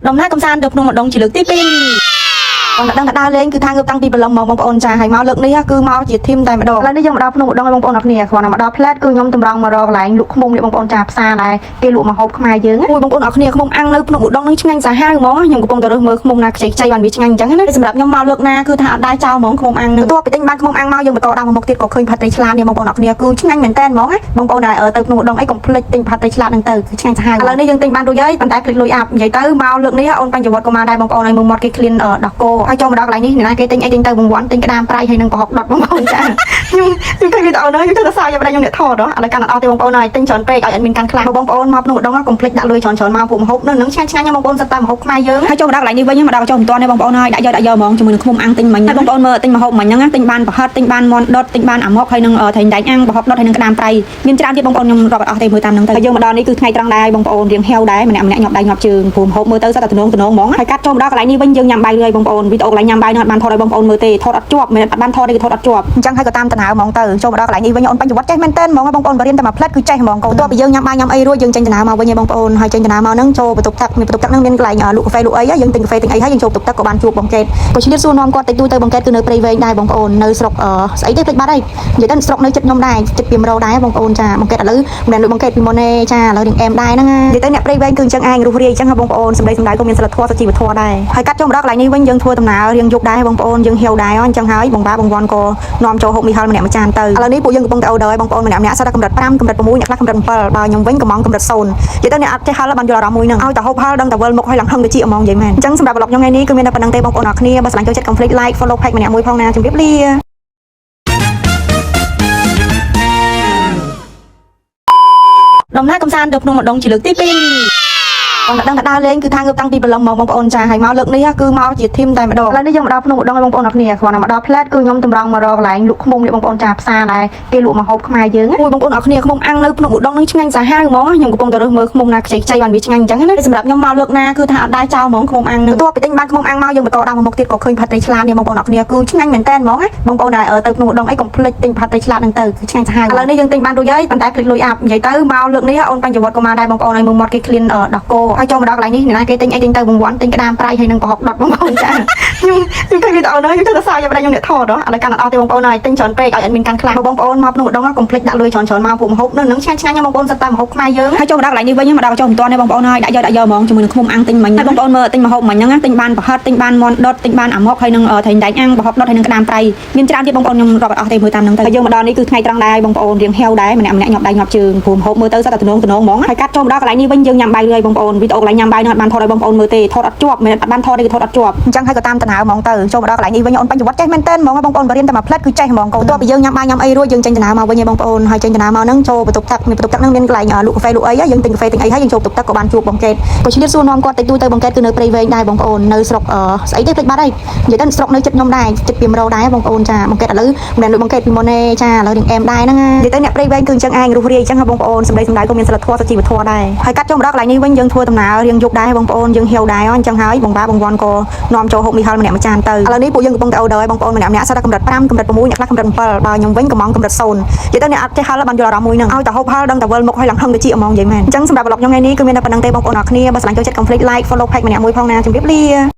Đồng nát cầm san được nung một đồng chỉ lực tiếp đi. Còn đang đa lên cứ thang tăng đi bờ lông mong ôn trà hay máu lực này cứ máu chỉ thêm tại mà đồ. Lên đây dùng đọc nung một đồng mong ôn đặc nè, còn mà đọc flat cứ nhom tầm rong mà rong lại lục mông để mong ôn trà xa này, cái lụa mà hộp mai dướng. Ui mong ôn đặc nè không ăn đâu nung một đồng nó nhanh giá hai món, nhưng cũng từ mưa mông nạc chạy bàn bị nhanh trắng đấy. Sầm đạp nhom máu lực na cứ thà đai trao món không ăn nữa. Tôi bị tinh ban không ăn máu nhưng mà to đang một tiết có khơi phật tây lan thì mong ôn đặc nè cứ nhanh mình tên món á. Mong ôn này ở từ nung một đồng ấy cũng plek tinh phật tây lan đang từ nhanh giá hai. Lên đây dùng tinh ban đôi giấy, bàn tay plek lùi áp vậy tới máu lực này ôn ban chụp vật của ma đây mong ôn này mong một cái clean ở đặc cô. Ai cho mà đọc lại ní này cái tinh ai tinh từ vùng quán tinh cái đam trai hay nâng bọc đọt bông bông cha nhưng cái video đó chúng ta sao vậy đây dùng điện thò đó làการเอาแต่บงnày tinh chọn peเอาอันเป็นการคลายบงมาหนุ่มดองก็ complete ដាក់លុយchọnមកពុំហូបនឹងឆ្ងាញ់ឆ្ងាញ់បងប្អូនសិតតែមកហូបខ្មែរយើងហើយចូលមកដាក់កន្លែងនេះវិញមកដាក់ចូលមិនតាន់ទេបងប្អូនហើយដាក់យកហ្មងជាមួយនឹងឃុំអាំងទិញមិញហើយបងប្អូនមើលទិញមកហូបមិញហ្នឹងទិញបានប្រហិតទិញបានមន់ដុតទិញបានអាម៉ុកហើយនឹងថេងដែងអាំងប្រហុកដុតហើយនឹងក្តាមប្រៃមានច្រើនទៀតបងប្អូនខ្ញុំរាប់អត់អស់ទេមើលតាមហ្នឹងទៅហើយយើងមកដល់នេះគឺថ្ងៃត្រង់ដែរបងប្អូនរៀងហេវដែរម្នាក់ញាប់ដៃញាប់ជើងព្រមហូបមើលទៅសិតតែទំនងហ្មងហើយកាត់ចូលមកដល់កន្លែងនេះវិញយើងញ៉ាំបាយលឿយបងប្អូនវីដេអូកន្លែងញ៉ាំបាយនឹងអត់បានថតឲ្យបងប្អូនមើលទេថតអត់ជាប់មិនអត់បានថតទេថតអត់ជាប់អញ្ចឹងហើយក៏តាមតំណើហ្មងទៅចូលមកដល់កន្លែងនេះវិញអូនបញ្ញវត្តចេះមែនតើហ្មងបងប្អូនបរៀនតែមកផ្លែតគឺចេះហ្មងកូនតើពីយើងញ៉ាំបាយញ៉ាំអីរួចយើងចេញតំណើមកវិញបងប្អូនហើយចេញតំណើមកហ្នឹងចូលបន្ទប់ទឹកមានបន្ទប់ទឹកហ្នឹងមានកន្លែងលក់កាហ្វេលក់អីយើងទិញកាហ្វេទិញអីហើយយើងចូលបន្ទប់ទឹកក៏បានជួបបងកេតក៏ឆ្លៀតសួរនាំគាត់តិចតួចទៅបងកេតគឺនៅព្រៃវែងដែរបងប្អូននៅស្រុកស្អីទេភ្លេចបាត់ហើយនិយាយទៅស្រុកនៅចិត្តខ្ញុំដែរចិត្តពី100ដែរបងប្អូនចាបងកេតឥឡូវមិនដូចបងកេតពីមុនទេចាឥឡូវរៀងអែមដែរហ្នឹងនិយាយទៅអ្នកព្រៃវែងគឺអញ្ចឹងឯងរស់រាយអញ្ចឹងបងប្អូនសម្ដីក៏មានសិលធម៌សុជីវធម៌ដែរហើយកាត់ចូលមកដល់កន្លែងនេះវិញយើងធ្វើដំណើររៀងយប់ដែរបងប្អូនយើងហៀវដែរអញ្ចឹងហើយបងបាបងវ៉ាន់ក៏នាំចូលហូបមីហល់ម្នាក់មួយចានទៅឥឡូវនេះពួកយើងកំពុងតែអូដឺឲ្យបងប្អូនម្នាក់សិតតែកម្រិត5កម្រិត6អ្នកខ្លះកម្រិត7បើខ្ញុំវិញកំងកម្រិត0និយាយទៅអ្នកអត់ចេះហល់បានយល់អារម្មណ៍មួយហ្នឹងឲ្យតែហូបហល់ដឹងតែវិលមុខឲ្យឡើងហឹងទៅជាហ្មងនិយាយមែនអញ្ចឹងសម្រាប់ប្លុកខ្ញុំថ្ងៃនេះគឺមានតែប៉ុណ្្នឹងទេបងប្អូនអរគ្នាបើស្រឡាញ់ចូលចិត្ត complete like follow page ម្នាក់មួយផងណាជម្រាបលាដំណើរកំសាន្តទៅភ្នំម្ដងជាលើកទី2còn đang đa lên cứ thang tăng đi bờ lông mong ôn trà hay máu lực này cứ máu chỉ thêm tại mà đồ lên đây dùng đọc nung một đông mong ôn đặc nè còn mà đọc flat cứ nhom tầm rong mà rong lại lục mông để mong ôn trà xa này cái lụa mà hộp mai dướng ui mong ôn đặc nè không ăn đâu nung một đông nó nhanh giá hai món nhưng cũng từ mưa mông nạc chạy bàn bị nhanh trắng đấy sầm nhom máu lực na cứ thà đai trao món không ăn nữa tôi bị tinh ban không ăn máu nhưng mà to đang một tiết có khơi phật tây lan thì mong ôn đặc nè cứ nhanh mình tên món mong ôn này ở từ nung một đông ấy cũng plek tinh phật tây lan đang từ nhanh giá hai lần đây dùng tinh ban đôi giấy bàn tay plek lùi áp vậy tới máu lực này ôn ban chụp vật của ma đây mong ôn này mong một cái clean ở đặc cô ai cho mà đọc lại ní cái tinh ai tinh từ vùng quán tinh cái đam trai hay nâng bọc đọt bông bông cha nhưng cái video đó chúng ta sao vậy đây dùng điện thò đó làการเอาแต่บงប្អូនnày tinh chọn peเอาอันเป็นการคลายบงប្អូនមកនោះម្ដង complete ដាក់លុយchọnមកពុំហូបនឹងឆ្ងាញ់ឆ្ងាញ់បងប្អូនសិតតែមកហូបខ្មែរយើងហើយចូលមកដាក់កន្លែងនេះវិញមកដាក់ចូលមិនតាន់ទេបងប្អូនហើយដាក់យកហ្មងជាមួយនឹងឃុំអាំងទិញមិញហើយបងប្អូនមើលទិញមកហូបមិញហ្នឹងទិញបានប្រហិតទិញបានមន់ដុតទិញបានអាម៉ុកហើយនឹងថេងដែងអាំងប្រហុកដុតហើយនឹងក្តាមប្រៃមានច្រើនទៀតបងប្អូនខ្ញុំរាប់អត់អស់ទេមើលតាមហ្នឹងទៅហើយយើងមកដល់នេះគឺថ្ងៃត្រង់ដែរបងប្អូនរៀងហេវដែរម្នាក់ញាប់ដៃញាប់ជើងព្រមហូបមើលទៅសិតតែទំនងហ្មងហើយកាត់ចូលមកដល់កន្លែងនេះវិញយើងញ៉ាំបាយលឿយបងប្អូនវីដេអូកន្លែងញ៉ាំបាយនឹងអត់បានថតឲ្យបងប្អូនមើលទេថតអត់ជាប់មិនអត់បានថតទេថតអត់ជាប់អញ្ចឹងហើយក៏តាមតំណើហ្មងទៅចូលមកដល់កន្លែងនេះវិញអូនបញ្ញវត្តចេះមែនតើហ្មងបងប្អូនបរៀនតែមកផ្លែតគឺចេះហ្មងកូនតើពីយើងញ៉ាំបាយញ៉ាំអីរួចយើងចេញតំណើមកវិញបងប្អូនហើយចេញតំណើមកហ្នឹងចូលបន្ទប់ទឹកមានបន្ទប់ទឹកហ្នឹងមានកន្លែងលក់កាហ្វេលក់អីយើងទិញកាហ្វេទិញអីហើយយើងចូលបន្ទប់ទឹកក៏បានជួបបងកេតក៏ឆ្លៀតសួរនាំគាត់តិចតួចទៅបងកេតគឺនៅព្រៃវែងដែរបងប្អូននៅស្រុកស្អីទេភ្លេចបាត់ហើយនិយាយទៅស្រុកនៅចិត្តខ្ញុំដែរចិត្តពី100ដែរបងប្អូនចាបងកេតឥឡូវមិនដូចបងកេតពីមុនទេចាឥឡូវរៀងអែមដែរហ្នឹងនិយាយទៅអ្នកព្រៃវែងគឺអញ្ចឹងឯងរស់រាយអញ្ចឹងបងប្អូនសម្ដីក៏មានសិលធម៌សុជីវធម៌ដែរហើយកាត់ចូលមកដល់កន្លែងនេះវិញយើងធ្វើដំណើររៀងយប់ដែរបងប្អូនយើងហៀវដែរអញ្ចឹងហើយបងបាបងវ៉ាន់ក៏នាំចូលហូបមីហល់ម្នាក់មួយចានទៅឥឡូវនេះពួកយើងកំពុងតែអូដឺឲ្យបងប្អូនម្នាក់សិតតែកម្រិត5កម្រិត6អ្នកខ្លះកម្រិត7បើខ្ញុំវិញកំងកម្រិត0និយាយទៅអ្នកអត់ចេះហល់បានយល់អារម្មណ៍មួយហ្នឹងឲ្យតែហូបហល់ដឹងតែវិលមុខឲ្យឡើងហឹងទៅជាហ្មងនិយាយមែនអញ្ចឹងសម្រាប់ប្លុកខ្ញុំថ្ងៃនេះគឺមានតែប៉ុណ្្នឹងទេបងប្អូនអរគ្នាបើស្រឡាញ់ចូលចិត្ត complete like follow page ម្នាក់មួយផងណាជម្រាបលា